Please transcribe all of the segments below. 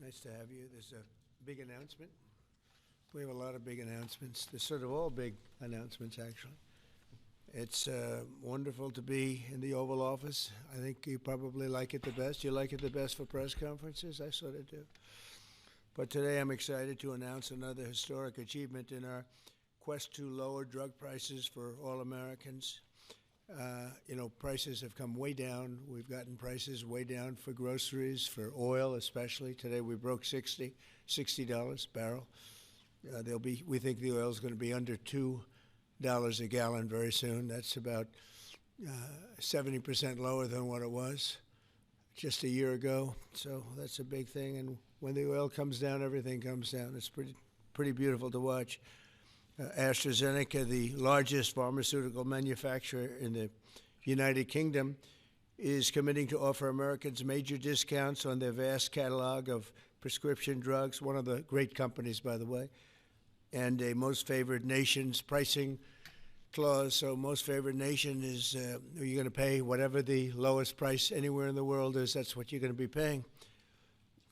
Nice to have you. There's a big announcement. We have a lot of big announcements. They're sort of all big announcements, actually. It's wonderful to be in the Oval Office. I think you probably like it the best. You like it the best for press conferences? I sort of do. But today I'm excited to announce another historic achievement in our quest to lower drug prices for all Americans. Prices have come way down. We've gotten prices way down for groceries, for oil especially. Today we broke $60 a barrel. We think the oil is going to be under $2 a gallon very soon. That's about 70% lower than what it was just a year ago. So that's a big thing. And when the oil comes down, everything comes down. It's pretty beautiful to watch. AstraZeneca, the largest pharmaceutical manufacturer in the United Kingdom, is committing to offer Americans major discounts on their vast catalog of prescription drugs, one of the great companies, by the way, and a most favored nation's pricing clause. So most favored nation is you're going to pay whatever the lowest price anywhere in the world is, that's what you're going to be paying.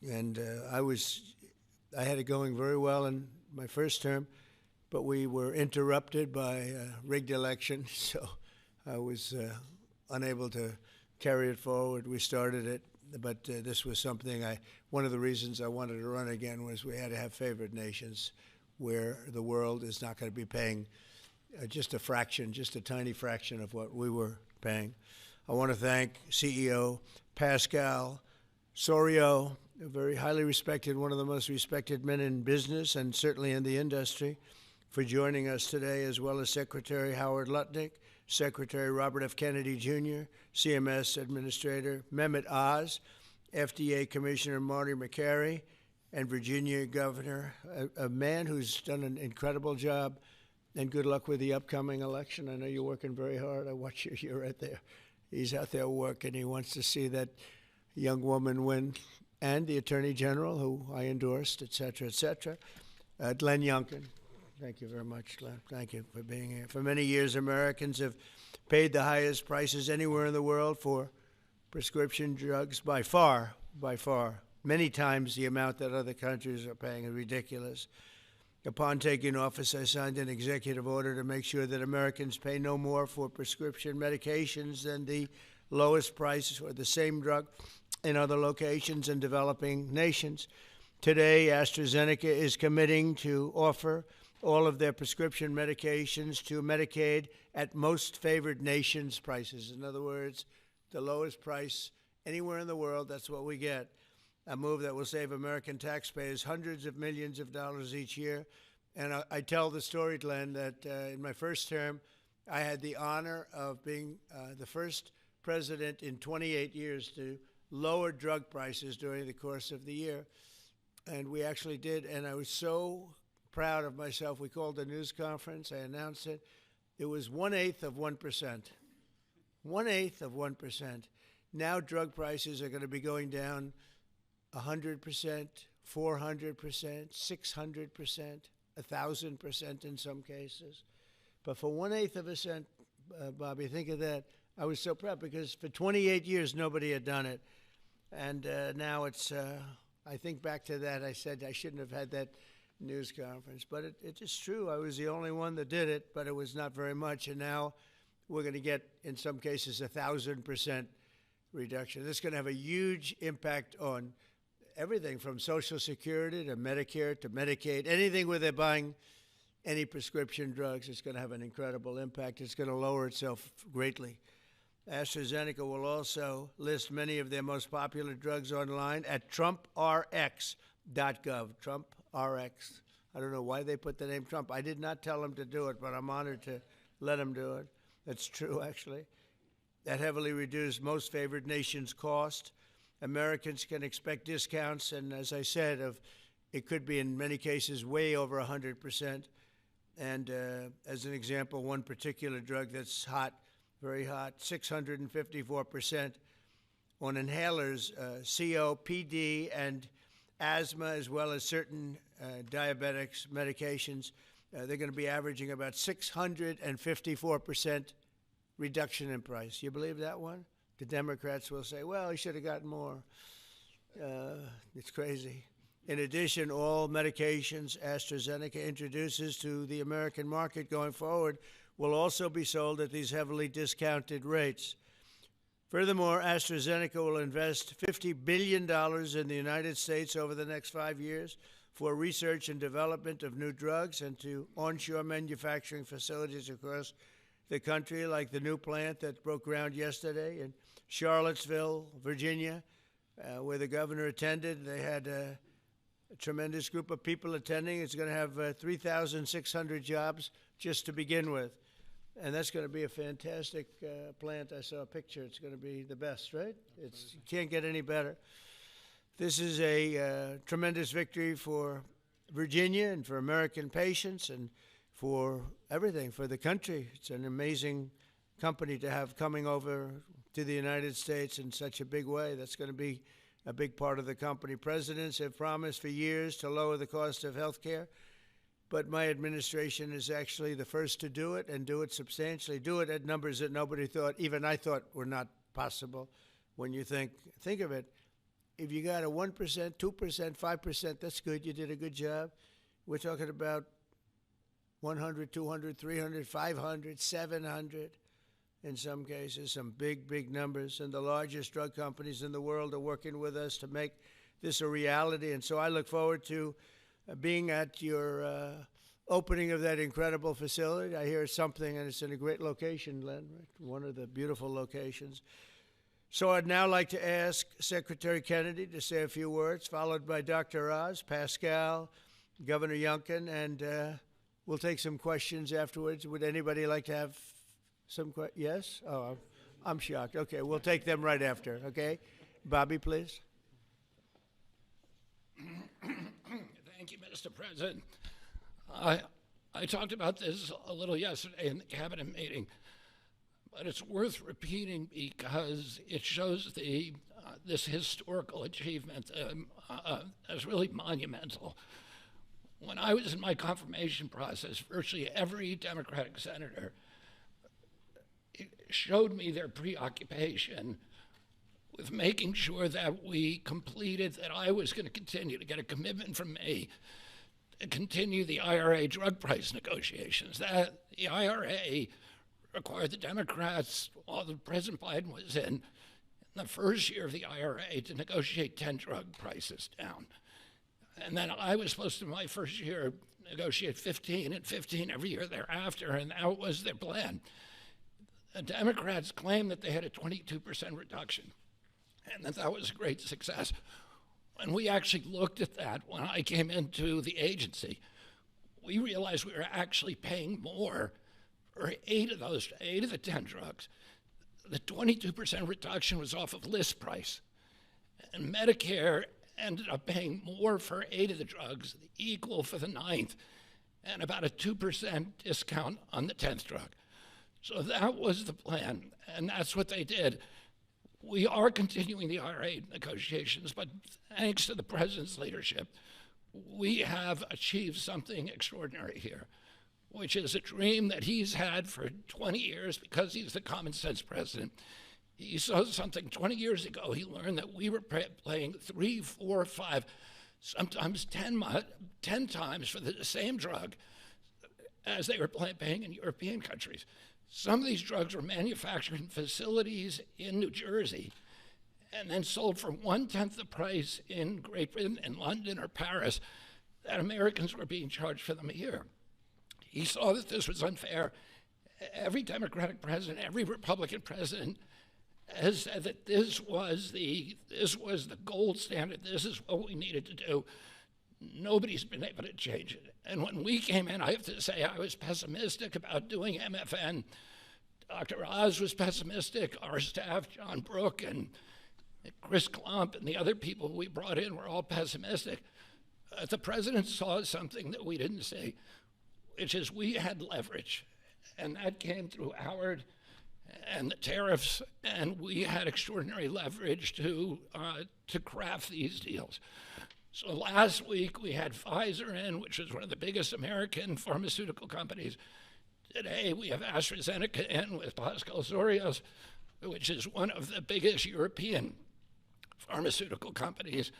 And I had it going very well in my first term, but we were interrupted by a rigged election, so I was unable to carry it forward. We started it, but this was something one of the reasons I wanted to run again was we had to have favored nations where the world is not going to be paying just a tiny fraction of what we were paying. I want to thank CEO Pascal Soriot, a very highly respected, one of the most respected men in business and certainly in the industry, for joining us today, as well as Secretary Howard Lutnick, Secretary Robert F. Kennedy Jr., CMS Administrator Mehmet Oz, FDA Commissioner Marty McCary, and Virginia Governor, a man who's done an incredible job, and good luck with the upcoming election. I know you're working very hard. I watch you. You're right there. He's out there working. He wants to see that young woman win, and the Attorney General, who I endorsed, et cetera, et cetera. Glenn Youngkin. Thank you very much, Glenn. Thank you for being here. For many years, Americans have paid the highest prices anywhere in the world for prescription drugs by far, many times the amount that other countries are paying is ridiculous. Upon taking office, I signed an executive order to make sure that Americans pay no more for prescription medications than the lowest price for the same drug in other locations in developing nations. Today, AstraZeneca is committing to offer all of their prescription medications to Medicaid at most favored nations prices. In other words, the lowest price anywhere in the world, that's what we get. A move that will save American taxpayers hundreds of millions of dollars each year. And I tell the story, Glenn, that in my first term, I had the honor of being the first president in 28 years to lower drug prices during the course of the year. And we actually did, and I was so proud of myself. We called a news conference. I announced it. It was 1/8 of 1%. 1/8 of 1%. Now drug prices are going to be going down 100%, 400%, 600%, 1,000% in some cases. But for 1/8 of a cent, Bobby, think of that. I was so proud because for 28 years nobody had done it. And now it's, I think back to that, I said I shouldn't have had that news conference, but it is true. I was the only one that did it, but it was not very much. And now we're going to get, in some cases, 1,000% reduction. This is going to have a huge impact on everything from Social Security to Medicare to Medicaid, anything where they're buying any prescription drugs. It's going to have an incredible impact. It's going to lower itself greatly. AstraZeneca will also list many of their most popular drugs online at TrumpRx.gov. TrumpRx. I don't know why they put the name Trump. I did not tell them to do it, but I'm honored to let them do it. That's true, actually. That heavily reduced most favored nations cost. Americans can expect discounts, and as I said, it could be in many cases way over 100%. And as an example, one particular drug that's hot, very hot, 654% on inhalers, COPD and asthma, as well as certain diabetics medications. They're going to be averaging about 654% reduction in price. You believe that one? The Democrats will say, well, he should have gotten more. It's crazy. In addition, all medications AstraZeneca introduces to the American market going forward will also be sold at these heavily discounted rates. Furthermore, AstraZeneca will invest $50 billion in the United States over the next 5 years for research and development of new drugs and to onshore manufacturing facilities across the country, like the new plant that broke ground yesterday in Charlottesville, Virginia, where the governor attended. They had a tremendous group of people attending. It's going to have 3,600 jobs just to begin with. And that's going to be a fantastic plant. I saw a picture. It's going to be the best, right? You can't get any better. This is a tremendous victory for Virginia and for American patients and for everything, for the country. It's an amazing company to have coming over to the United States in such a big way. That's going to be a big part of the company. Presidents have promised for years to lower the cost of health care, but my administration is actually the first to do it and do it substantially, do it at numbers that nobody thought, even I thought, were not possible. When you think of it, if you got a 1%, 2%, 5%, that's good. You did a good job. We're talking about 100, 200, 300, 500, 700 in some cases, some big, big numbers. And the largest drug companies in the world are working with us to make this a reality. And so I look forward to being at your opening of that incredible facility. I hear something, and it's in a great location, Len, right? One of the beautiful locations. So I'd now like to ask Secretary Kennedy to say a few words, followed by Dr. Oz, Pascal, Governor Youngkin, and we'll take some questions afterwards. Would anybody like to have some questions? Yes? Oh, I'm shocked. Okay, we'll take them right after, okay? Bobby, please. Thank you, Mr. President. I talked about this a little yesterday in the cabinet meeting, but it's worth repeating because it shows this historical achievement as really monumental. When I was in my confirmation process, virtually every Democratic senator showed me their preoccupation with making sure that we completed, that I was going to continue to get a commitment from me to continue the IRA drug price negotiations. That the IRA required the Democrats, while President Biden was in the first year of the IRA, to negotiate 10 drug prices down. And then I was supposed to, my first year, negotiate 15 and 15 every year thereafter, and that was their plan. The Democrats claimed that they had a 22% reduction, and that was a great success. When we actually looked at that, when I came into the agency, we realized we were actually paying more for 8 of the 10 drugs. The 22% reduction was off of list price, and Medicare ended up paying more for 8 of the drugs, equal for the 9th, and about a 2% discount on the 10th drug. So that was the plan, and that's what they did. We are continuing the IRA negotiations, but thanks to the president's leadership, we have achieved something extraordinary here, which is a dream that he's had for 20 years because he's the common sense president. He saw something 20 years ago. He learned that we were paying 3, 4, 5, sometimes 10 times for the same drug as they were paying in European countries. Some of these drugs were manufactured in facilities in New Jersey and then sold for 1/10 the price in Great Britain, in London or Paris, that Americans were being charged for them here. He saw that this was unfair. Every Democratic president, every Republican president has said that this was the gold standard. This is what we needed to do. Nobody's been able to change it. And when we came in, I have to say I was pessimistic about doing MFN. Dr. Oz was pessimistic. Our staff, John Brook and Chris Klump and the other people we brought in were all pessimistic. The president saw something that we didn't see, which is we had leverage. And that came through Howard and the tariffs, and we had extraordinary leverage to craft these deals. So last week we had Pfizer in, which is one of the biggest American pharmaceutical companies. Today we have AstraZeneca in with Pascal Sorios, which is one of the biggest European pharmaceutical companies.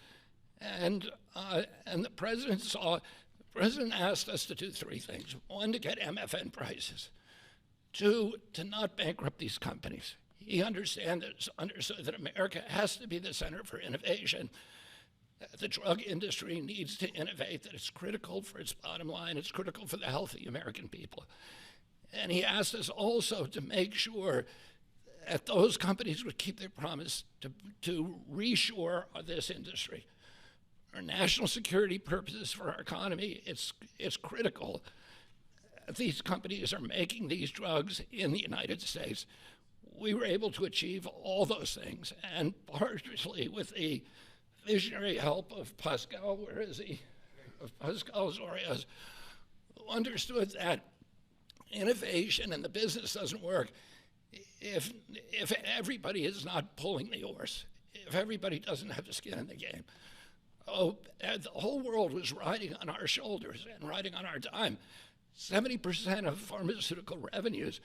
And the president asked us to do three things. One, to get MFN prices. Two, to not bankrupt these companies. He understood that America has to be the center for innovation. The drug industry needs to innovate, that it's critical for its bottom line, it's critical for the health of the American people. And he asked us also to make sure that those companies would keep their promise to reshore this industry. For national security purposes, for our economy, it's critical. These companies are making these drugs in the United States. We were able to achieve all those things, and partially with the visionary help of Pascal, where is he? Of Pascal Zorias, who understood that innovation and the business doesn't work if everybody is not pulling the oars, if everybody doesn't have a skin in the game. Oh, the whole world was riding on our shoulders and riding on our dime. 70% of pharmaceutical revenues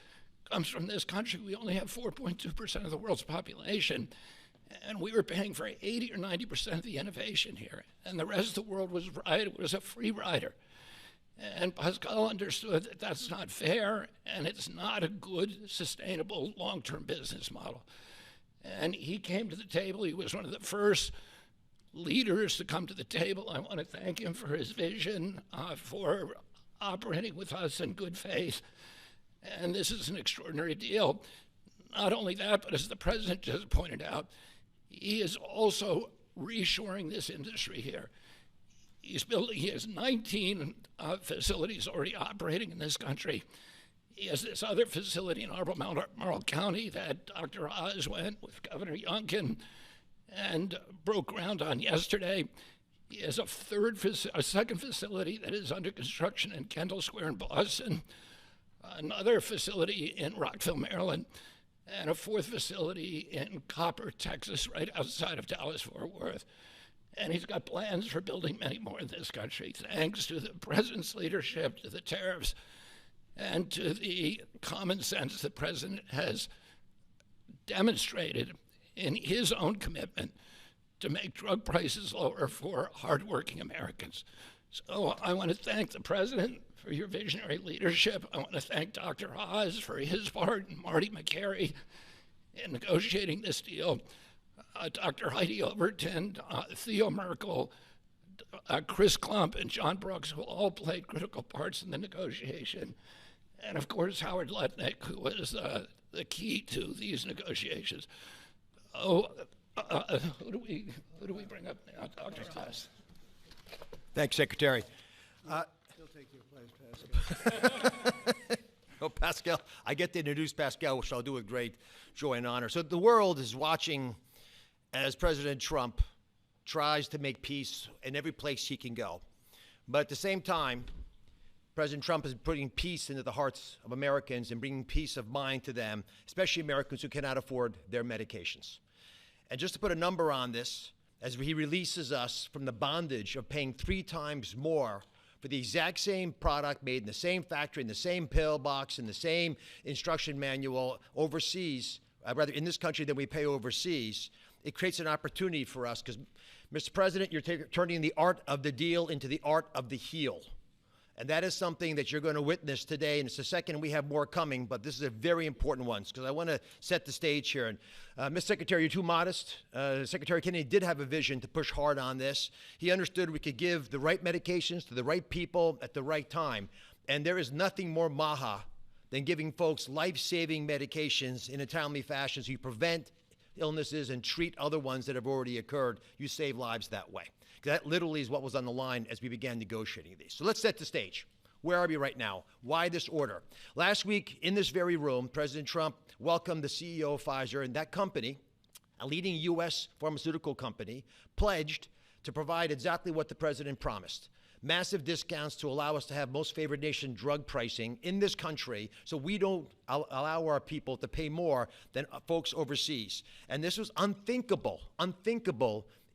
comes from this country. We only have 4.2% of the world's population, and we were paying for 80 or 90% of the innovation here, and the rest of the world was a free rider. And Pascal understood that that's not fair, and it's not a good, sustainable, long-term business model. And he came to the table. He was one of the first leaders to come to the table. I want to thank him for his vision, for operating with us in good faith. And this is an extraordinary deal. Not only that, but as the president just pointed out, he is also reshoring this industry here. He has 19 facilities already operating in this country. He has this other facility in Albemarle County that Dr. Oz went with Governor Youngkin and broke ground on yesterday. He has a second facility that is under construction in Kendall Square in Boston, another facility in Rockville, Maryland, and a fourth facility in Copper, Texas, right outside of Dallas-Fort Worth. And he's got plans for building many more in this country, thanks to the president's leadership, to the tariffs, and to the common sense the president has demonstrated in his own commitment to make drug prices lower for hardworking Americans. So I want to thank the president for your visionary leadership. I want to thank Dr. Oz for his part, and Marty McCary in negotiating this deal. Dr. Heidi Overton, Theo Merkel, Chris Klump, and John Brooks, who all played critical parts in the negotiation. And of course, Howard Lutnick, who was the key to these negotiations. Who do we bring up now? Dr. Oz. Thanks, Secretary. He'll take your place, Pascal. Oh, Pascal, I get to introduce Pascal, which I'll do with great joy and honor. So the world is watching as President Trump tries to make peace in every place he can go. But at the same time, President Trump is putting peace into the hearts of Americans and bringing peace of mind to them, especially Americans who cannot afford their medications. And just to put a number on this, as he releases us from the bondage of paying 3 times more for the exact same product made in the same factory, in the same pill box, in the same instruction manual overseas, rather in this country than we pay overseas, it creates an opportunity for us because, Mr. President, you're turning the art of the deal into the art of the heel. And that is something that you're going to witness today. And it's the second, we have more coming, but this is a very important one because I want to set the stage here. And Ms. Secretary, you're too modest. Secretary Kennedy did have a vision to push hard on this. He understood we could give the right medications to the right people at the right time. And there is nothing more maha than giving folks life-saving medications in a timely fashion so you prevent illnesses and treat other ones that have already occurred. You save lives that way. That literally is what was on the line as we began negotiating these. So let's set the stage. Where are we right now? Why this order? Last week, in this very room, President Trump welcomed the CEO of Pfizer, and that company, a leading U.S. pharmaceutical company, pledged to provide exactly what the president promised. Massive discounts to allow us to have most favored nation drug pricing in this country so we don't allow our people to pay more than folks overseas. And this was unthinkable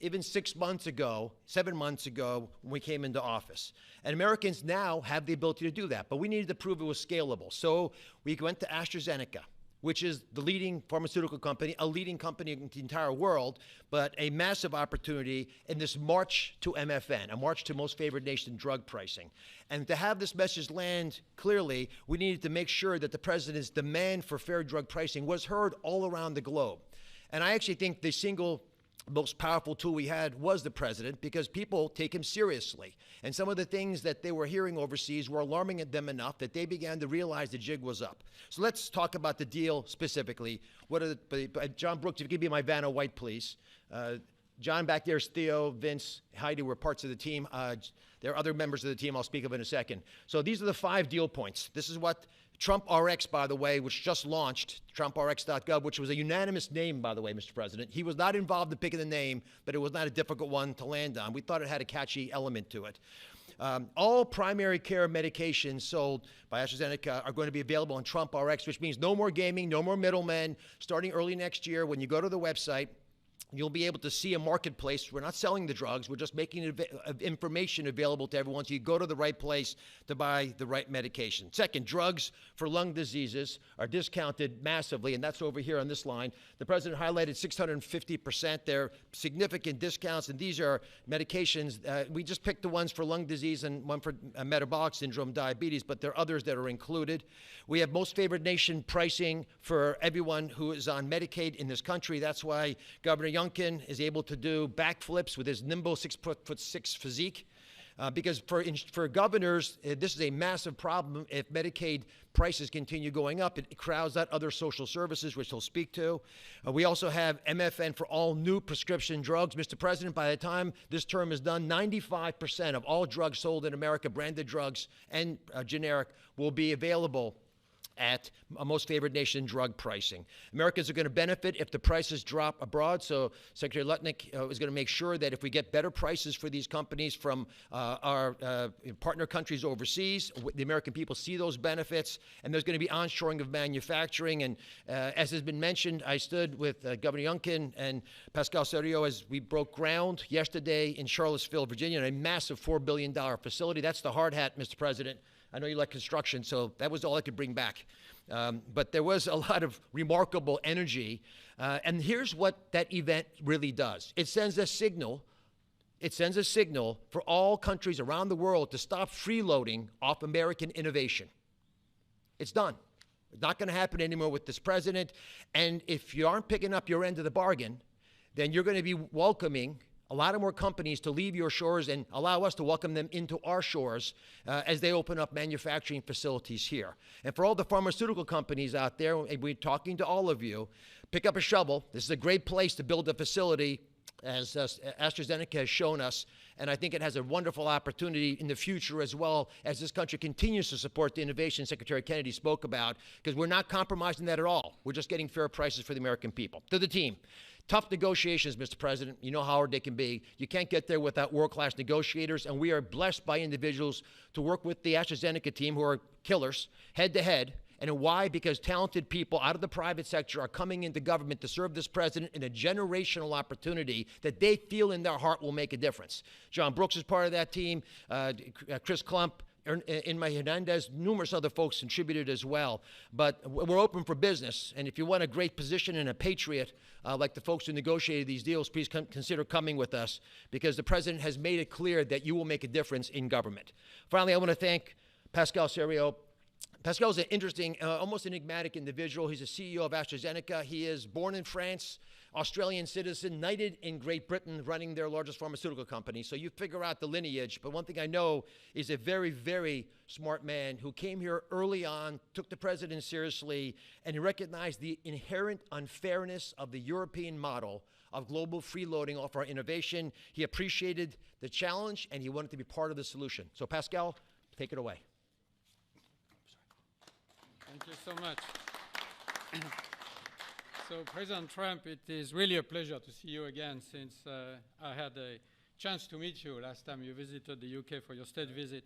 even 6 months ago, 7 months ago when we came into office. And Americans now have the ability to do that, but we needed to prove it was scalable. So we went to AstraZeneca, which is the leading pharmaceutical company, a leading company in the entire world, but a massive opportunity in this march to MFN, a march to most favored nation drug pricing. And to have this message land clearly, we needed to make sure that the president's demand for fair drug pricing was heard all around the globe. And I actually think the single most powerful tool we had was the president, because people take him seriously. And some of the things that they were hearing overseas were alarming them enough that they began to realize the jig was up. So let's talk about the deal specifically. What are John Brooks, if you could be my Vanna White, please. John back there is Theo, Vince, Heidi were parts of the team. There are other members of the team I'll speak of in a second. So these are the 5 deal points. This is what Trump RX, by the way, which just launched, TrumpRx.gov, which was a unanimous name, by the way, Mr. President. He was not involved in picking the name, but it was not a difficult one to land on. We thought it had a catchy element to it. All primary care medications sold by AstraZeneca are going to be available on Trump RX, which means no more gaming, no more middlemen. Starting early next year, when you go to the website, you'll be able to see a marketplace. We're not selling the drugs. We're just making information available to everyone so you go to the right place to buy the right medication. Second, drugs for lung diseases are discounted massively, and that's over here on this line. The president highlighted 650%. They're significant discounts, and these are medications. We just picked the ones for lung disease and one for metabolic syndrome, diabetes, but there are others that are included. We have most favored nation pricing for everyone who is on Medicaid in this country. That's why Governor Youngkin is able to do backflips with his nimble 6'6" physique. Because for governors, this is a massive problem. If Medicaid prices continue going up, it crowds out other social services, which he'll speak to. We also have MFN for all new prescription drugs. Mr. President, by the time this term is done, 95% of all drugs sold in America, branded drugs and generic, will be available at a most favored nation drug pricing. Americans are going to benefit if the prices drop abroad. So Secretary Lutnick is going to make sure that if we get better prices for these companies from our partner countries overseas, the American people see those benefits, and there's going to be onshoring of manufacturing. And as has been mentioned, I stood with Governor Youngkin and Pascal Soriot as we broke ground yesterday in Charlottesville, Virginia, in a massive $4 billion facility. That's the hard hat, Mr. President. I know you like construction, so that was all I could bring back. But there was a lot of remarkable energy. And here's what that event really does. It sends a signal. It sends a signal for all countries around the world to stop freeloading off American innovation. It's done. It's not going to happen anymore with this president. And if you aren't picking up your end of the bargain, then you're going to be welcoming a lot of more companies to leave your shores and allow us to welcome them into our shores as they open up manufacturing facilities here. And for all the pharmaceutical companies out there, and we're talking to all of you, pick up a shovel. This is a great place to build a facility, as AstraZeneca has shown us. And I think it has a wonderful opportunity in the future as well, as this country continues to support the innovation Secretary Kennedy spoke about, because we're not compromising that at all. We're just getting fair prices for the American people. To the team. Tough negotiations, Mr. President. You know how hard they can be. You can't get there without world-class negotiators, and we are blessed by individuals to work with the AstraZeneca team, who are killers, head-to-head. And why? Because talented people out of the private sector are coming into government to serve this president in a generational opportunity that they feel in their heart will make a difference. John Brooks is part of that team. Chris Klump, Inma Hernandez, numerous other folks contributed as well. But we're open for business. And if you want a great position and a patriot, like the folks who negotiated these deals, please consider coming with us, because the president has made it clear that you will make a difference in government. Finally, I want to thank Pascal Soriot. Pascal is an interesting, almost enigmatic individual. He's the CEO of AstraZeneca. He is born in France, Australian citizen, knighted in Great Britain, running their largest pharmaceutical company. So you figure out the lineage. But one thing I know is a very, very smart man who came here early on, took the president seriously, and he recognized the inherent unfairness of the European model of global freeloading off our innovation. He appreciated the challenge, and he wanted to be part of the solution. So Pascal, take it away. Thank you so much. So, President Trump, it is really a pleasure to see you again, since I had a chance to meet you last time you visited the UK for your state visit.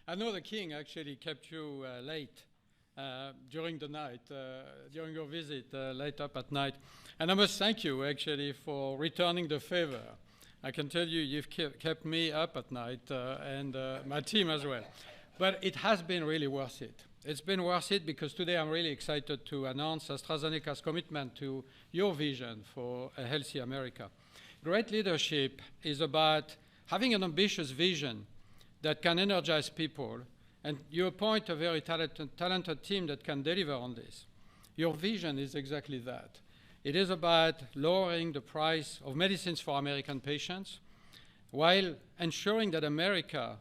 I know the King actually kept you late during the night, during your visit, late up at night. And I must thank you, actually, for returning the favor. I can tell you, you've kept me up at night and my team as well. But it has been really worth it. It's been worth it because today I'm really excited to announce AstraZeneca's commitment to your vision for a healthy America. Great leadership is about having an ambitious vision that can energize people, and you appoint a very talented team that can deliver on this. Your vision is exactly that. It is about lowering the price of medicines for American patients while ensuring that America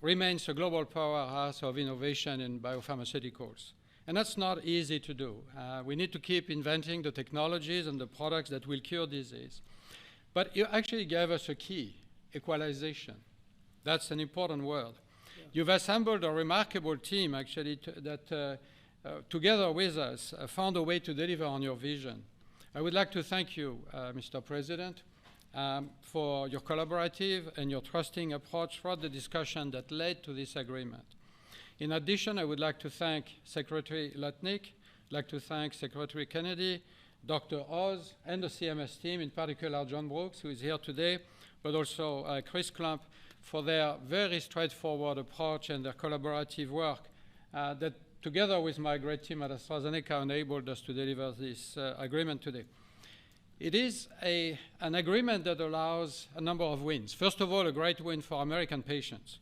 remains a global powerhouse of innovation in biopharmaceuticals. And that's not easy to do. We need to keep inventing the technologies and the products that will cure disease. But you actually gave us a key, equalization. That's an important word. Yeah. You've assembled a remarkable team, actually, that together with us found a way to deliver on your vision. I would like to thank you, Mr. President, for your collaborative and your trusting approach throughout the discussion that led to this agreement. In addition, I would like to thank Secretary Lutnick, like to thank Secretary Kennedy, Dr. Oz, and the CMS team, in particular John Brooks, who is here today, but also Chris Klump, for their very straightforward approach and their collaborative work that, together with my great team at AstraZeneca, enabled us to deliver this agreement today. It is an agreement that allows a number of wins. First of all, a great win for American patients.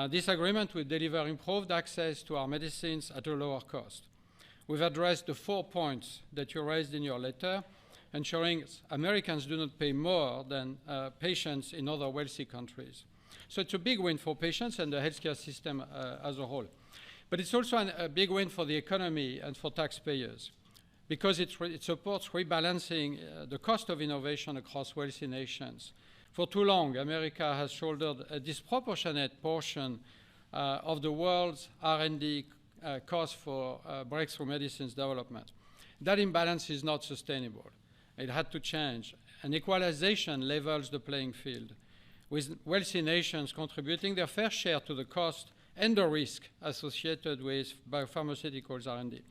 This agreement will deliver improved access to our medicines at a lower cost. We've addressed the 4 points that you raised in your letter, ensuring Americans do not pay more than patients in other wealthy countries. So it's a big win for patients and the healthcare system as a whole. But it's also a big win for the economy and for taxpayers, because it supports rebalancing the cost of innovation across wealthy nations. For too long, America has shouldered a disproportionate portion of the world's R&D cost for breakthrough medicines development. That imbalance is not sustainable. It had to change. And equalization levels the playing field, with wealthy nations contributing their fair share to the cost and the risk associated with biopharmaceuticals R&D.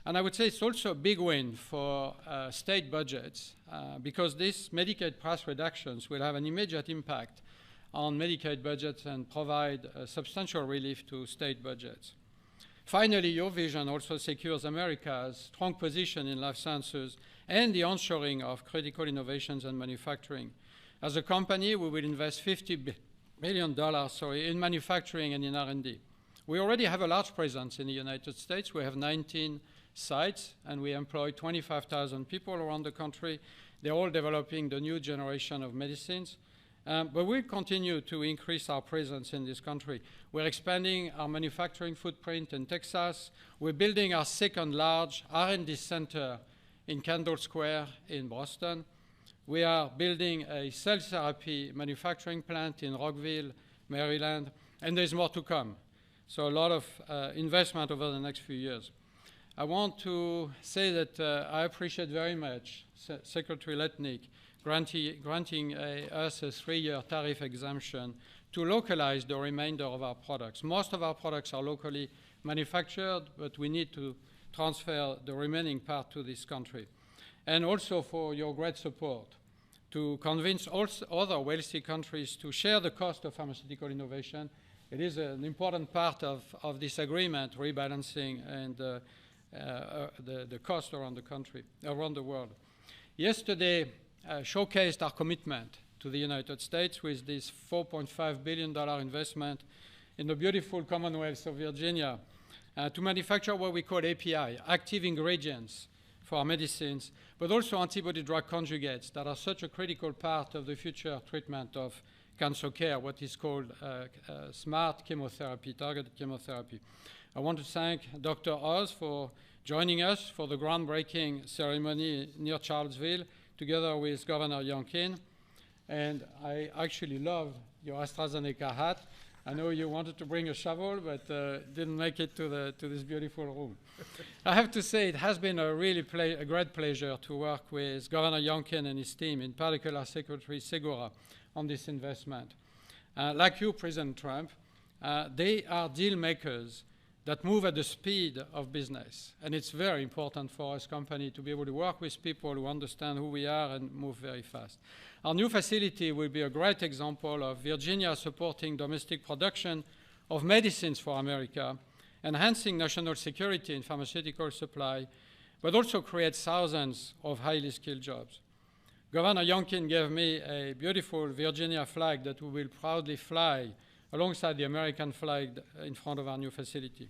And I would say it's also a big win for state budgets because these Medicaid price reductions will have an immediate impact on Medicaid budgets and provide substantial relief to state budgets. Finally, your vision also secures America's strong position in life sciences and the onshoring of critical innovations and manufacturing. As a company, we will invest $50 billion in manufacturing and in R&D. We already have a large presence in the United States. We have 19 sites, and we employ 25,000 people around the country. They're all developing the new generation of medicines. But we'll continue to increase our presence in this country. We're expanding our manufacturing footprint in Texas. We're building our second large R&D center in Kendall Square in Boston. We are building a cell therapy manufacturing plant in Rockville, Maryland, and there's more to come. So a lot of investment over the next few years. I want to say that I appreciate very much Secretary Lutnick granting us a 3-year tariff exemption to localize the remainder of our products. Most of our products are locally manufactured, but we need to transfer the remaining part to this country. And also for your great support to convince also other wealthy countries to share the cost of pharmaceutical innovation. It is an important part of this agreement, rebalancing and the cost around the country, around the world. Yesterday showcased our commitment to the United States with this $4.5 billion investment in the beautiful Commonwealth of Virginia to manufacture what we call API, active ingredients for our medicines, but also antibody-drug conjugates that are such a critical part of the future treatment of cancer care, what is called smart chemotherapy, targeted chemotherapy. I want to thank Dr. Oz for joining us for the groundbreaking ceremony near Charlottesville, together with Governor Youngkin. And I actually love your AstraZeneca hat. I know you wanted to bring a shovel, but didn't make it to this beautiful room. I have to say it has been a really a great pleasure to work with Governor Youngkin and his team, in particular Secretary Segura, on this investment. Like you, President Trump, they are deal makers that move at the speed of business. And it's very important for us company to be able to work with people who understand who we are and move very fast. Our new facility will be a great example of Virginia supporting domestic production of medicines for America enhancing national security in pharmaceutical supply, but also create thousands of highly skilled jobs. Governor Youngkin gave me a beautiful Virginia flag that we will proudly fly alongside the American flag in front of our new facility.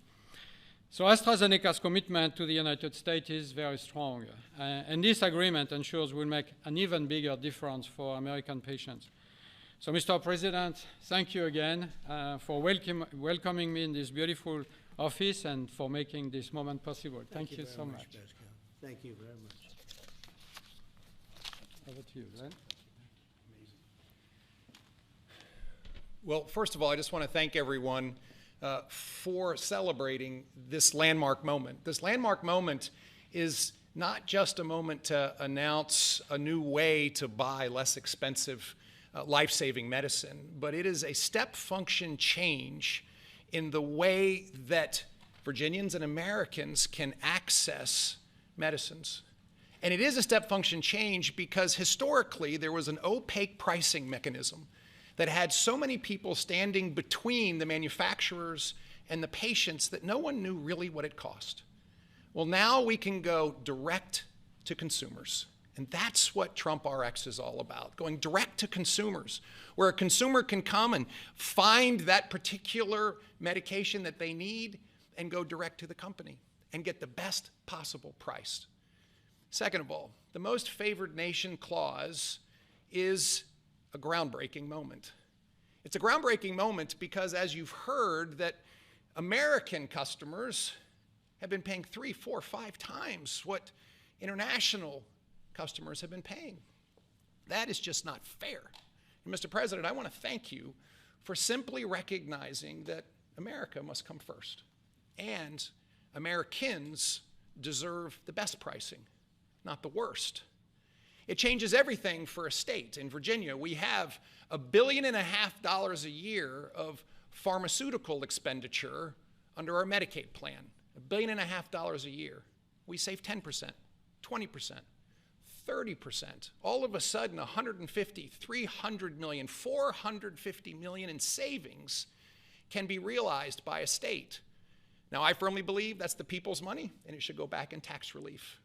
So AstraZeneca's commitment to the United States is very strong, and this agreement ensures we'll make an even bigger difference for American patients. So, Mr. President, thank you again for welcoming me in this beautiful office and for making this moment possible. Thank you so much. Pascal. Thank you very much. Over to you, Glenn. Well, first of all, I just want to thank everyone for celebrating this landmark moment. This landmark moment is not just a moment to announce a new way to buy less expensive life-saving medicine, but it is a step function change in the way that Virginians and Americans can access medicines. And it is a step function change because historically there was an opaque pricing mechanism that had so many people standing between the manufacturers and the patients that no one knew really what it cost. Well, now we can go direct to consumers. And that's what Trump RX is all about, going direct to consumers, where a consumer can come and find that particular medication that they need and go direct to the company and get the best possible price. Second of all, the most favored nation clause is a groundbreaking moment. It's a groundbreaking moment because, as you've heard, that American customers have been paying 3, 4, 5 times what international customers have been paying. That is just not fair. And Mr. President, I want to thank you for simply recognizing that America must come first. And Americans deserve the best pricing, not the worst. It changes everything for a state. In Virginia, we have $1.5 billion a year of pharmaceutical expenditure under our Medicaid plan. $1.5 billion a year. We save 10%, 20%. 30%. All of a sudden, 150, 300 million, 450 million in savings can be realized by a state. Now, I firmly believe that's the people's money, and it should go back in tax relief.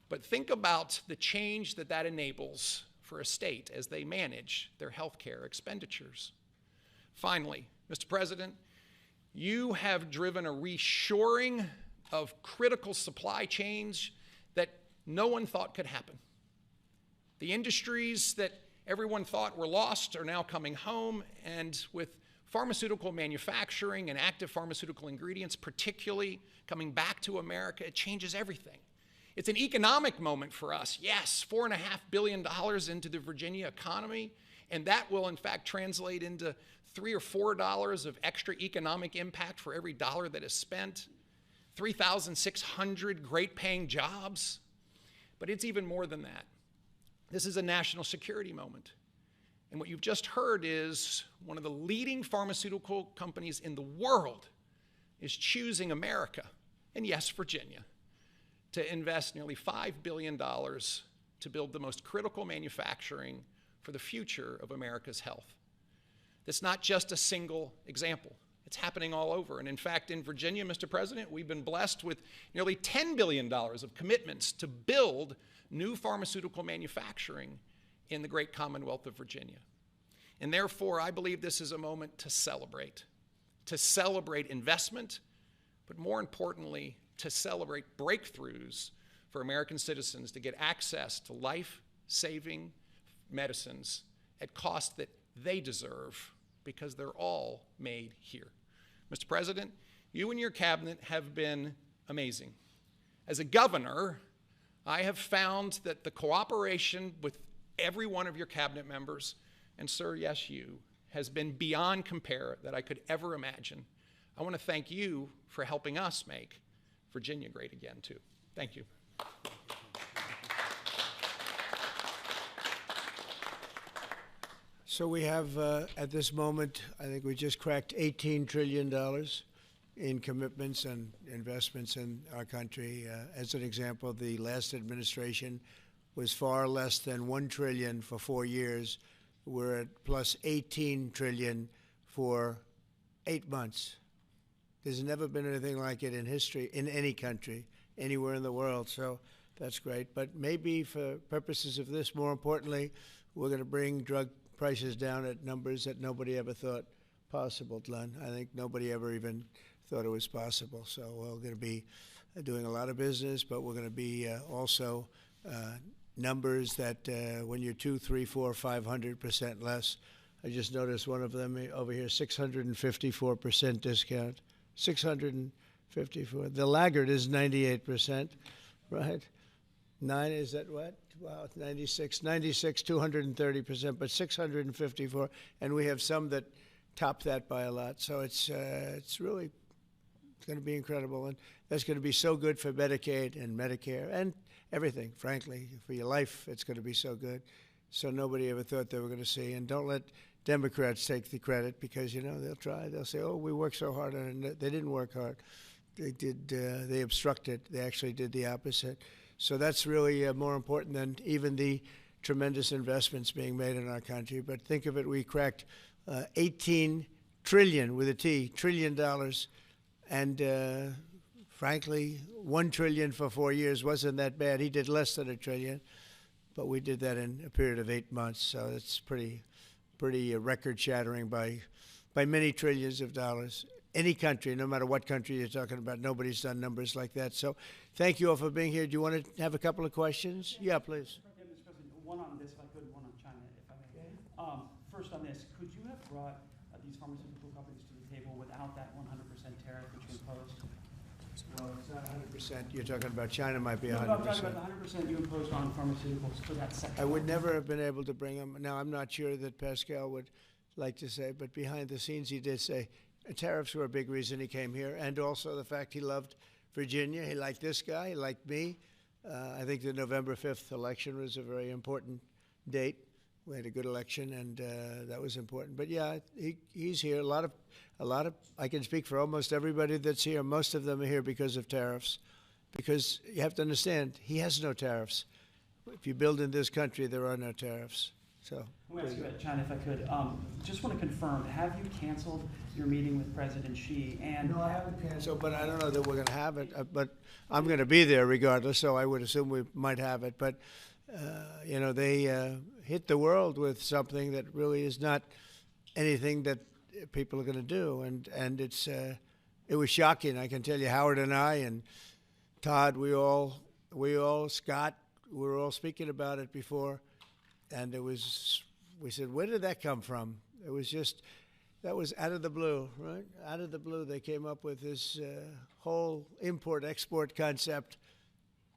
But think about the change that that enables for a state as they manage their health care expenditures. Finally, Mr. President, you have driven a reshoring of critical supply chains that no one thought could happen. The industries that everyone thought were lost are now coming home, and with pharmaceutical manufacturing and active pharmaceutical ingredients particularly coming back to America, it changes everything. It's an economic moment for us. Yes, $4.5 billion into the Virginia economy, and that will in fact translate into $3 or $4 of extra economic impact for every dollar that is spent, 3,600 great paying jobs. But it's even more than that. This is a national security moment. And what you've just heard is one of the leading pharmaceutical companies in the world is choosing America, and yes, Virginia, to invest nearly $5 billion to build the most critical manufacturing for the future of America's health. That's not just a single example. It's happening all over. And in fact, in Virginia, Mr. President, we've been blessed with nearly $10 billion of commitments to build new pharmaceutical manufacturing in the great Commonwealth of Virginia. And therefore, I believe this is a moment to celebrate investment, but more importantly, to celebrate breakthroughs for American citizens to get access to life-saving medicines at costs that they deserve because they're all made here. Mr. President, you and your cabinet have been amazing. As a governor, I have found that the cooperation with every one of your cabinet members, and sir, yes, you, has been beyond compare that I could ever imagine. I want to thank you for helping us make Virginia great again, too. Thank you. So we have, at this moment, I think we just cracked $18 trillion in commitments and investments in our country. As an example, the last administration was far less than $1 trillion for 4 years. We're at plus $18 trillion for 8 months. There's never been anything like it in history, in any country, anywhere in the world. So that's great. But maybe for purposes of this, more importantly, we're going to bring drug prices down at numbers that nobody ever thought possible, Glenn. I think nobody ever even thought it was possible. So we're going to be doing a lot of business, but we're going to be also numbers that when you're 2, 3, 4, 500% less. I just noticed one of them over here, 654% discount. 654. The laggard is 98%, right? 9 is that what? Wow, 96, 230%, but 654, and we have some that top that by a lot. So it's really going to be incredible, and that's going to be so good for Medicaid and Medicare and everything. Frankly, for your life, it's going to be so good. So nobody ever thought they were going to see. And don't let Democrats take the credit, because they'll try. They'll say, "Oh, we worked so hard on it." They didn't work hard. They did. They obstructed. They actually did the opposite. So that's really more important than even the tremendous investments being made in our country. But think of it, we cracked 18 trillion with a T, $trillion, and frankly, 1 trillion for 4 years wasn't that bad. He did less than $1 trillion, but we did that in a period of 8 months. So it's pretty record-shattering by many trillions of dollars. Any country, no matter what country you're talking about, nobody's done numbers like that. So thank you all for being here. Do you want to have a couple of questions? Yeah, please. Mr. President, one on this, if I could, one on China, if I may. First on this, could you have brought these pharmaceutical companies to the table without that 100% tariff which you imposed? Well, it's not 100%. You're talking about China might be 100%. No, I'm talking about the 100% you imposed on pharmaceuticals for that sector. I would never have been able to bring them. Now, I'm not sure that Pascal would like to say, but behind the scenes he did say tariffs were a big reason he came here, and also the fact he loved Virginia. He liked this guy. He liked me. I think the November 5th election was a very important date. We had a good election, and that was important. But yeah, he's here. A lot of. I can speak for almost everybody that's here. Most of them are here because of tariffs, because you have to understand he has no tariffs. If you build in this country, there are no tariffs. So. I want to ask you about China, if I could. Just want to confirm: have you canceled your meeting with President Xi? And no, I haven't canceled, but I don't know that we're going to have it. But I'm going to be there regardless, so I would assume we might have it. But they hit the world with something that really is not anything that people are going to do, and it was shocking. I can tell you, Howard and I and Todd, we all Scott, we were all speaking about it before, and we said, where did that come from? It was just. That was out of the blue, right? Out of the blue, they came up with this whole import-export concept,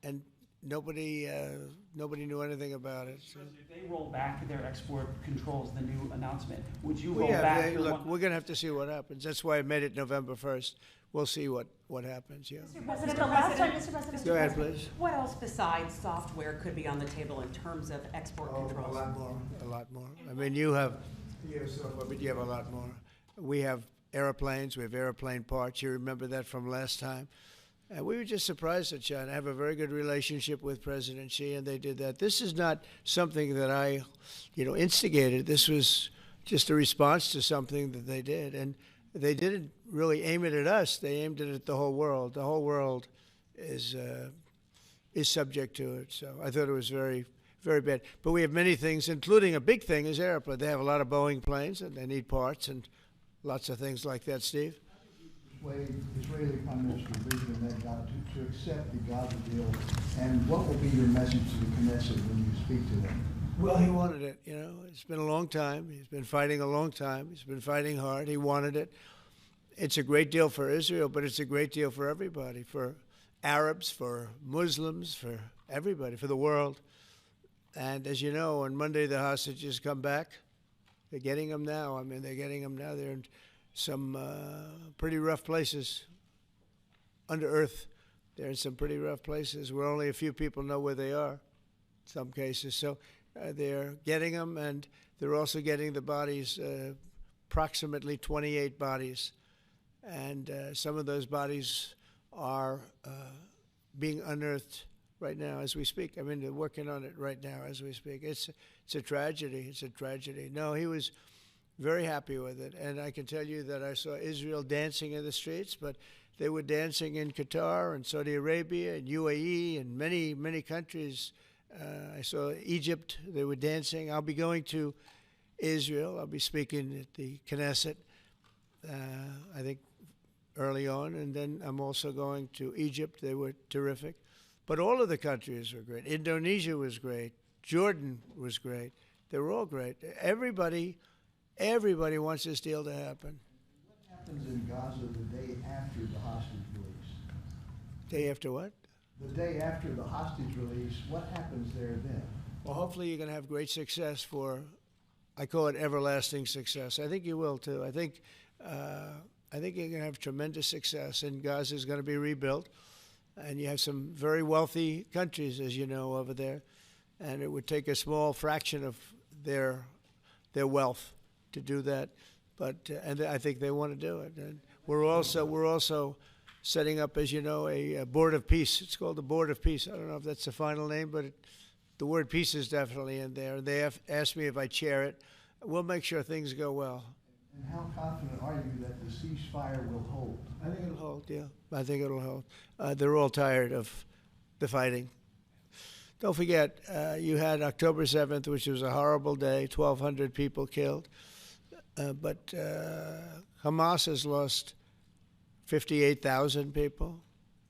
and nobody knew anything about it. So. If they roll back their export controls, the new announcement, would you roll back? Look, we're going to have to see what happens. That's why I made it November 1st. We'll see what happens, yeah. Mr. President, Go ahead, please. what else besides software could be on the table in terms of export controls? A lot more. I mean, you have software, but you have a lot more. We have airplanes. We have airplane parts. You remember that from last time. And we were just surprised at China. I have a very good relationship with President Xi, and they did that. This is not something that I, instigated. This was just a response to something that they did. And they didn't really aim it at us. They aimed it at the whole world. The whole world is subject to it. So I thought it was very, very bad. But we have many things, including a big thing is airplane. They have a lot of Boeing planes, and they need parts and lots of things like that. Steve? Israeli Prime Minister Benjamin Netanyahu to accept the Gaza deal, and what will be your message to the Knesset when you speak to them? Well, he wanted it. It's been a long time. He's been fighting a long time. He's been fighting hard. He wanted it. It's a great deal for Israel, but it's a great deal for everybody, for Arabs, for Muslims, for everybody, for the world. And as you know, on Monday the hostages come back. They're getting them now. I mean, they're getting them now. They're in some pretty rough places under earth. They're in some pretty rough places where only a few people know where they are in some cases. So they're getting them, and they're also getting the bodies, approximately 28 bodies. And some of those bodies are being unearthed right now as we speak. I mean, they're working on it right now as we speak. It's a tragedy. It's a tragedy. No, he was Very happy with it. And I can tell you that I saw Israel dancing in the streets, but they were dancing in Qatar and Saudi Arabia and UAE and many, many countries. I saw Egypt, they were dancing. I'll be going to Israel. I'll be speaking at the Knesset, I think, early on. And then I'm also going to Egypt. They were terrific. But all of the countries were great. Indonesia was great. Jordan was great. They were all great. Everybody wants this deal to happen. What happens in Gaza the day after the hostage release? Day after what? The day after the hostage release, what happens there then? Well, hopefully you're going to have great success for, I call it everlasting success. I think you will too. I think you're going to have tremendous success, and Gaza is going to be rebuilt. And you have some very wealthy countries, as you know, over there, and it would take a small fraction of their wealth to do that. But and I think they want to do it. And we're also setting up, as you know, a board of peace. It's called the Board of Peace. I don't know if that's the final name, but the word peace is definitely in there. They have asked me if I chair it. We'll make sure things go well. And how confident are you that the ceasefire will hold? I think it'll hold, yeah. I think it'll hold. They're all tired of the fighting. Don't forget, you had October 7th, which was a horrible day, 1,200 people killed. But Hamas has lost 58,000 people.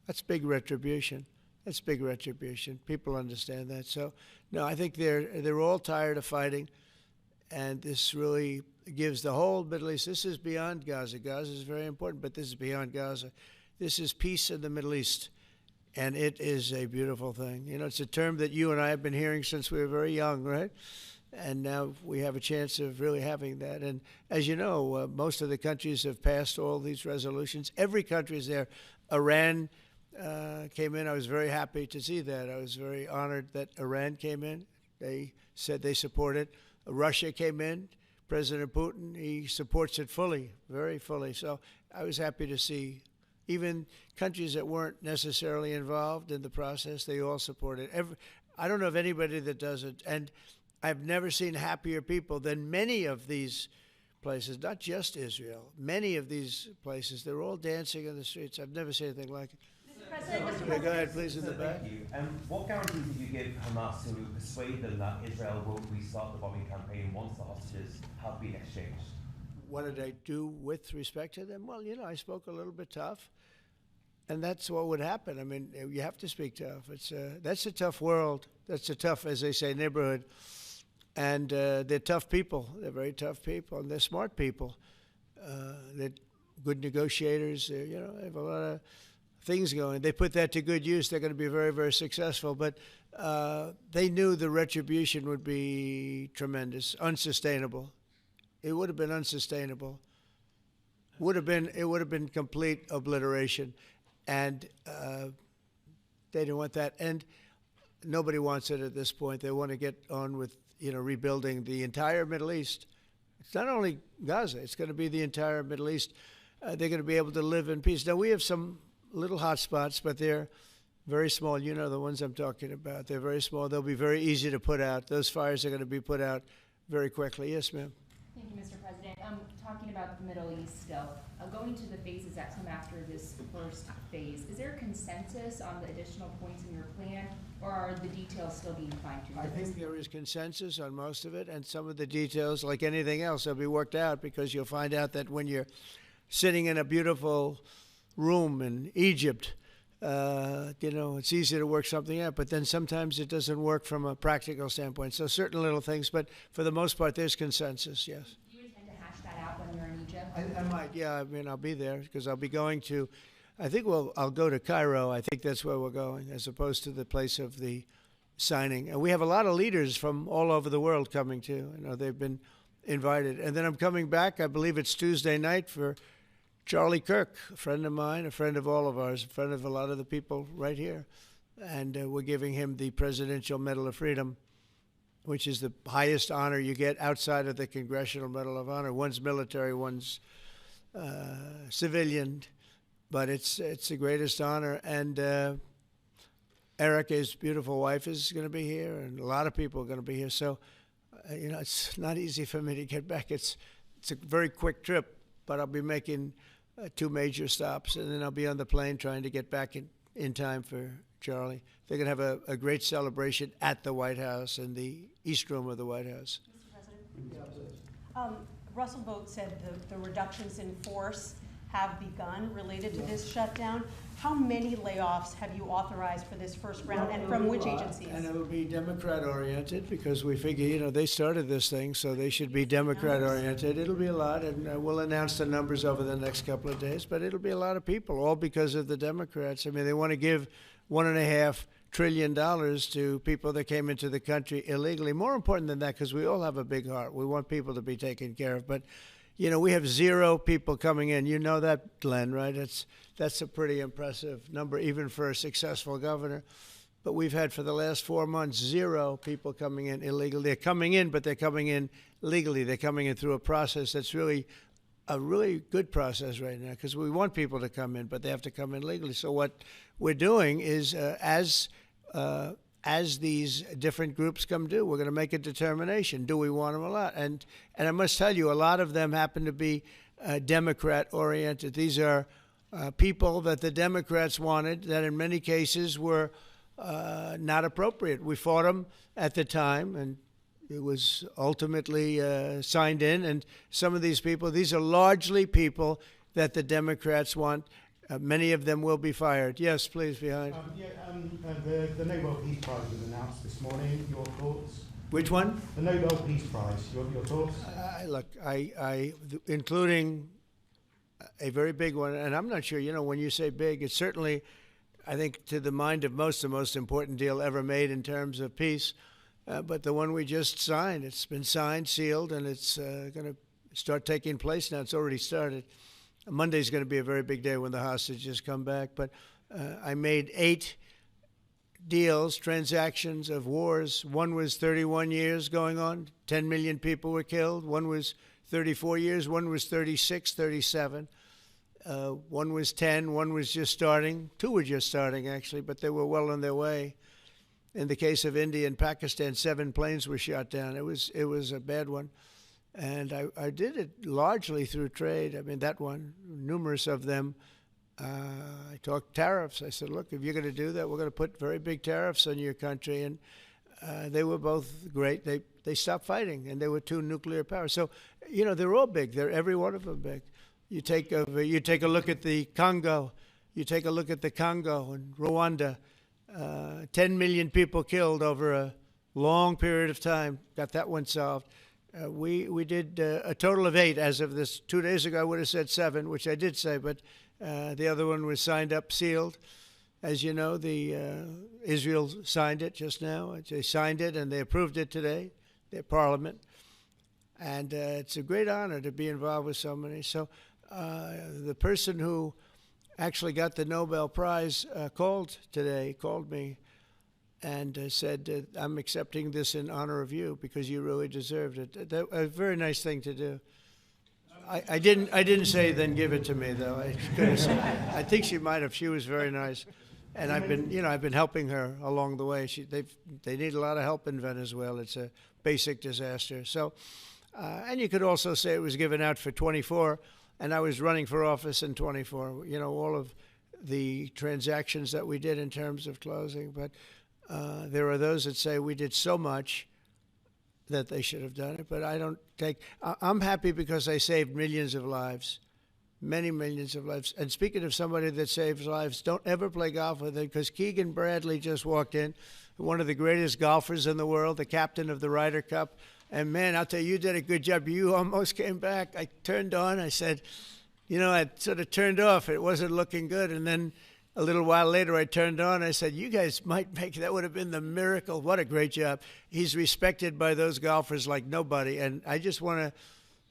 That's big retribution. That's big retribution. People understand that. So, no, I think they're all tired of fighting, and this really gives the whole Middle East. This is beyond Gaza. Gaza is very important, but this is beyond Gaza. This is peace in the Middle East, and it is a beautiful thing. You know, it's a term that you and I have been hearing since we were very young, right? And now we have a chance of really having that. And as you know, most of the countries have passed all these resolutions. Every country is there. Iran came in. I was very happy to see that. I was very honored that Iran came in. They said they support it. Russia came in. President Putin, he supports it fully, very fully. So I was happy to see even countries that weren't necessarily involved in the process, they all support it. I don't know of anybody that doesn't. And I've never seen happier people than many of these places, not just Israel. Many of these places, they're all dancing in the streets. I've never seen anything like it. Yeah, go ahead, please, in the back. Thank you. What guarantees did you give Hamas to persuade them that Israel will restart the bombing campaign once the hostages have been exchanged? What did I do with respect to them? Well, you know, I spoke a little bit tough, and that's what would happen. I mean, you have to speak tough. That's a tough world. That's a tough, as they say, neighborhood. And they're tough people. They're very tough people, and they're smart people. They're good negotiators. They have a lot of things going. They put that to good use. They're going to be very, very successful. But they knew the retribution would be tremendous, unsustainable. It would have been unsustainable. It would have been complete obliteration, and they didn't want that. And nobody wants it at this point. They want to get on with rebuilding the entire Middle East. It's not only Gaza. It's going to be the entire Middle East. They're going to be able to live in peace. Now we have some little hot spots, but they're very small. You know the ones I'm talking about. They're very small. They'll be very easy to put out. Those fires are going to be put out very quickly. Yes, ma'am. Thank you, Mr. President. Talking about the Middle East still, going to the phases that come after this first phase, is there a consensus on the additional points in your plan, or are the details still being fine-tuned? I think there is consensus on most of it, and some of the details, like anything else, will be worked out, because you'll find out that when you're sitting in a beautiful room in Egypt, it's easy to work something out, but then sometimes it doesn't work from a practical standpoint. So certain little things, but for the most part, there's consensus, yes. Do you intend to hash that out when you're in Egypt? I might, yeah. I mean, I'll be there because I'll be going to, I'll go to Cairo. I think that's where we're going, as opposed to the place of the signing. And we have a lot of leaders from all over the world coming too. They've been invited. And then I'm coming back, I believe it's Tuesday night, for Charlie Kirk, a friend of mine, a friend of all of ours, a friend of a lot of the people right here. And we're giving him the Presidential Medal of Freedom, which is the highest honor you get outside of the Congressional Medal of Honor. One's military, one's civilian, but it's the greatest honor. And Erica's beautiful wife is going to be here, and a lot of people are going to be here. So, it's not easy for me to get back. It's it's a very quick trip, but I'll be making 2 major stops, and then I'll be on the plane trying to get back in time for Charlie. They're going to have a great celebration at the White House, in the East Room of the White House. Mr. President? Russell Vogt said the reductions in force have begun related to this shutdown. How many layoffs have you authorized for this first round, and from which agencies? And it'll be Democrat-oriented, because we figure, you know, they started this thing, so they should be Democrat-oriented. It'll be a lot, and we'll announce the numbers over the next couple of days, but it'll be a lot of people, all because of the Democrats. I mean, they want to give $1.5 trillion to people that came into the country illegally. More important than that, because we all have a big heart. We want people to be taken care of, but you know, we have 0 people coming in. You know that, Glenn, right? That's a pretty impressive number, even for a successful governor. But we've had, for the last 4 months, 0 people coming in illegally. They're coming in, but they're coming in legally. They're coming in through a process that's really a really good process right now, because we want people to come in, but they have to come in legally. So what we're doing is, as these different groups come due, we're going to make a determination. Do we want them or not? And I must tell you, a lot of them happen to be Democrat-oriented. These are people that the Democrats wanted, that in many cases were not appropriate. We fought them at the time, and it was ultimately signed in. And some of these people, these are largely people that the Democrats want. Many of them will be fired. Yes, please, behind. The Nobel Peace Prize was announced this morning. Your thoughts? Which one? The Nobel Peace Prize. Your thoughts? Look, including a very big one, and I'm not sure, you know, when you say big, it's certainly, I think, to the mind of most, the most important deal ever made in terms of peace. But the one we just signed, it's been signed, sealed, and it's going to start taking place now. It's already started. Monday's going to be a very big day when the hostages come back. But I made 8 deals, transactions of wars. One was 31 years going on. 10 million people were killed. One was 34 years. One was 36, 37. One was 10. One was just starting. 2 were just starting, actually, but they were well on their way. In the case of India and Pakistan, 7 planes were shot down. It was a bad one. And I did it largely through trade. I mean, that one, numerous of them. I talked tariffs. I said, look, if you're going to do that, we're going to put very big tariffs on your country. And they were both great. They stopped fighting, and there were 2 nuclear powers. So, you know, they're all big. They're every one of them big. You take a look at the Congo. You take a look at the Congo and Rwanda. 10 million people killed over a long period of time. Got that one solved. We did a total of 8 as of this. 2 days ago, I would have said 7, which I did say, but the other one was signed up, sealed. As you know, Israel signed it just now. They signed it and they approved it today, their parliament. And it's a great honor to be involved with so many. So the person who actually got the Nobel Prize called me and said, I'm accepting this in honor of you because you really deserved it. A very nice thing to do. I didn't say then give it to me, though. I think she might have. She was very nice. And I've been helping her along the way. They need a lot of help in Venezuela. It's a basic disaster. So, and you could also say it was given out for 24, and I was running for office in 24. You know, all of the transactions that we did in terms of closing. But there are those that say we did so much that they should have done it. But I don't take. I'm happy because I saved millions of lives. Many millions of lives. And speaking of somebody that saves lives, don't ever play golf with him because Keegan Bradley just walked in, one of the greatest golfers in the world, the captain of the Ryder Cup. And, man, I'll tell you, you did a good job. You almost came back. I turned on. I said, you know, I sort of turned off. It wasn't looking good. And then a little while later I turned on. I said, you guys might make that would have been the miracle. What a great job. He's respected by those golfers like nobody. And I just want to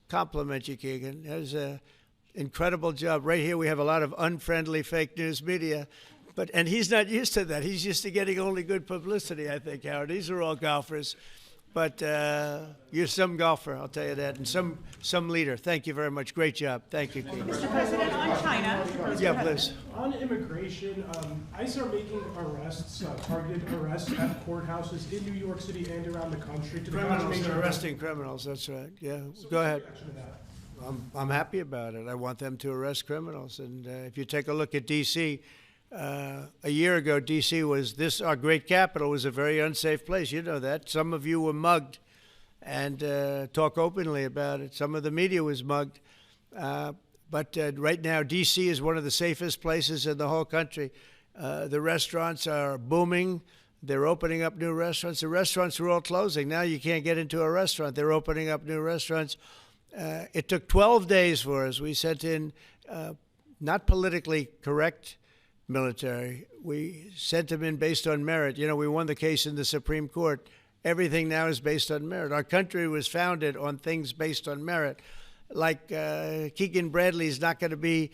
compliment you, Keegan. That was a incredible job. Right here we have a lot of unfriendly fake news media, and he's not used to that. He's used to getting only good publicity, I think, Howard. These are all golfers. But you're some golfer, I'll tell you that, and some leader. Thank you very much. Great job. Thank you, Keegan. Mr. President, on China. Yeah, please. On immigration, ICE are making arrests, targeted arrests at courthouses in New York City and around the country. Criminals, they're arresting criminals, that's right. Yeah, go ahead. I'm happy about it. I want them to arrest criminals. And if you take a look at D.C., a year ago, D.C. was our great capital was a very unsafe place. You know that. Some of you were mugged, and talk openly about it. Some of the media was mugged. But right now, D.C. is one of the safest places in the whole country. The restaurants are booming. They're opening up new restaurants. The restaurants were all closing. Now you can't get into a restaurant. They're opening up new restaurants. It took 12 days for us. We sent in not politically correct military. We sent them in based on merit. You know, we won the case in the Supreme Court. Everything now is based on merit. Our country was founded on things based on merit. Like Keegan Bradley's not going to be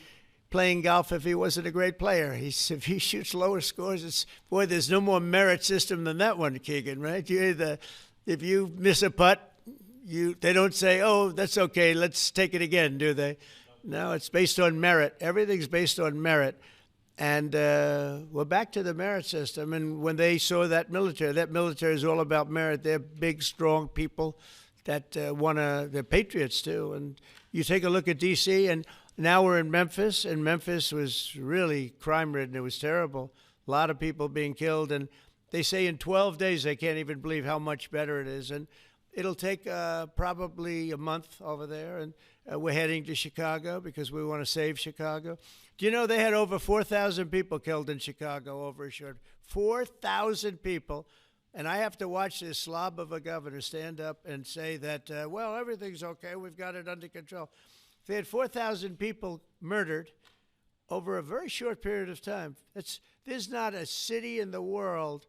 playing golf if he wasn't a great player. If he shoots lower scores, boy, there's no more merit system than that one, Keegan, right? If you miss a putt, they don't say, oh, that's okay, let's take it again, do they? No, it's based on merit. Everything's based on merit. And we're back to the merit system. And when they saw that military is all about merit. They're big, strong people that they're patriots too. And you take a look at D.C., and now we're in Memphis, and Memphis was really crime-ridden. It was terrible. A lot of people being killed. And they say in 12 days they can't even believe how much better it is. And it'll take probably a month over there. And we're heading to Chicago because we want to save Chicago. Do you know they had over 4,000 people killed in Chicago over a short 4,000 people. And I have to watch this slob of a governor stand up and say that, well, everything's okay. We've got it under control. They had 4,000 people murdered over a very short period of time. There's not a city in the world,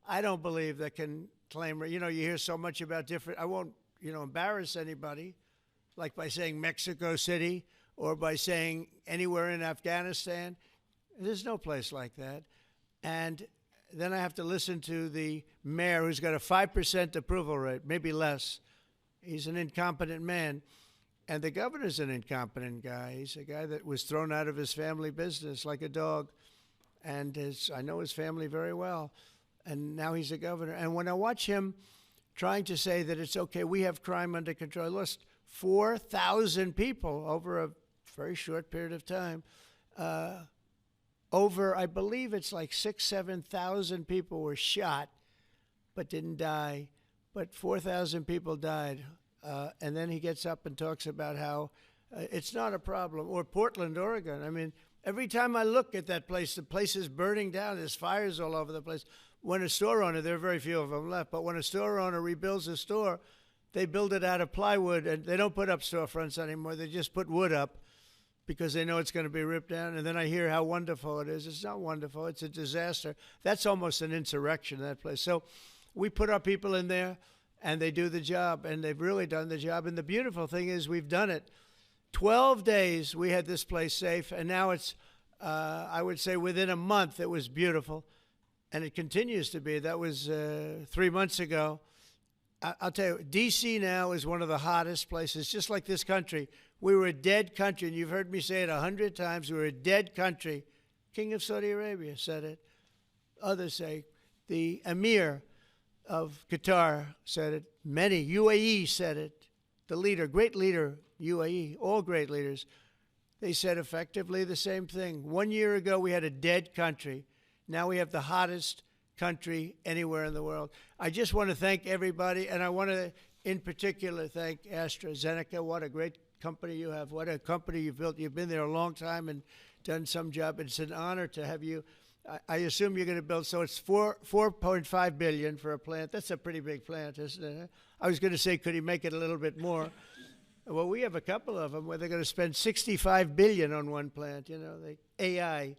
I don't believe, that can claim, you know, you hear so much about different, I won't, embarrass anybody, like by saying Mexico City or by saying anywhere in Afghanistan. There's no place like that. And then I have to listen to the mayor who's got a 5% approval rate, maybe less. He's an incompetent man. And the governor's an incompetent guy. He's a guy that was thrown out of his family business like a dog. And I know his family very well. And now he's a governor. And when I watch him trying to say that it's okay, we have crime under control, I lost 4,000 people over a very short period of time. I believe it's like 7,000 people were shot but didn't die. But 4,000 people died. And then he gets up and talks about how it's not a problem. Or Portland, Oregon. I mean, every time I look at that place, the place is burning down. There's fires all over the place. When a store owner, there are very few of them left, but when a store owner rebuilds a store, they build it out of plywood, and they don't put up storefronts anymore. They just put wood up because they know it's going to be ripped down. And then I hear how wonderful it is. It's not wonderful. It's a disaster. That's almost an insurrection, that place. So we put our people in there, and they do the job, and they've really done the job. And the beautiful thing is we've done it. 12 days we had this place safe, and now it's, I would say within a month, it was beautiful. And it continues to be. That was 3 months ago. I'll tell you, D.C. now is one of the hottest places, just like this country. We were a dead country, and you've heard me say it 100 times. We were a dead country. King of Saudi Arabia said it. Others say. The Emir of Qatar said it. Many. UAE said it. The leader, great leader, UAE, all great leaders. They said effectively the same thing. 1 year ago, we had a dead country. Now we have the hottest country anywhere in the world. I just want to thank everybody, and I want to, in particular, thank AstraZeneca. What a great company you have. What a company you've built. You've been there a long time and done some job. It's an honor to have you. I assume you're going to build, so it's $4.5 billion for a plant. That's a pretty big plant, isn't it? I was going to say, could he make it a little bit more? Well, we have a couple of them where they're going to spend $65 billion on one plant, AI.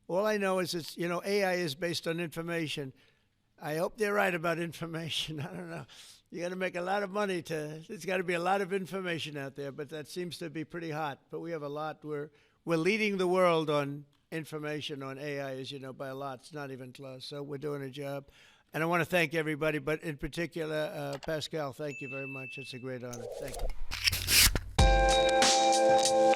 All I know is it's, AI is based on information. I hope they're right about information. I don't know. You got to make a lot of money there's got to be a lot of information out there, but that seems to be pretty hot. But we have a lot. We're leading the world on information on AI, as you know, by a lot. It's not even close. So we're doing a job. And I want to thank everybody, but in particular, Pascal, thank you very much. It's a great honor. Thank you.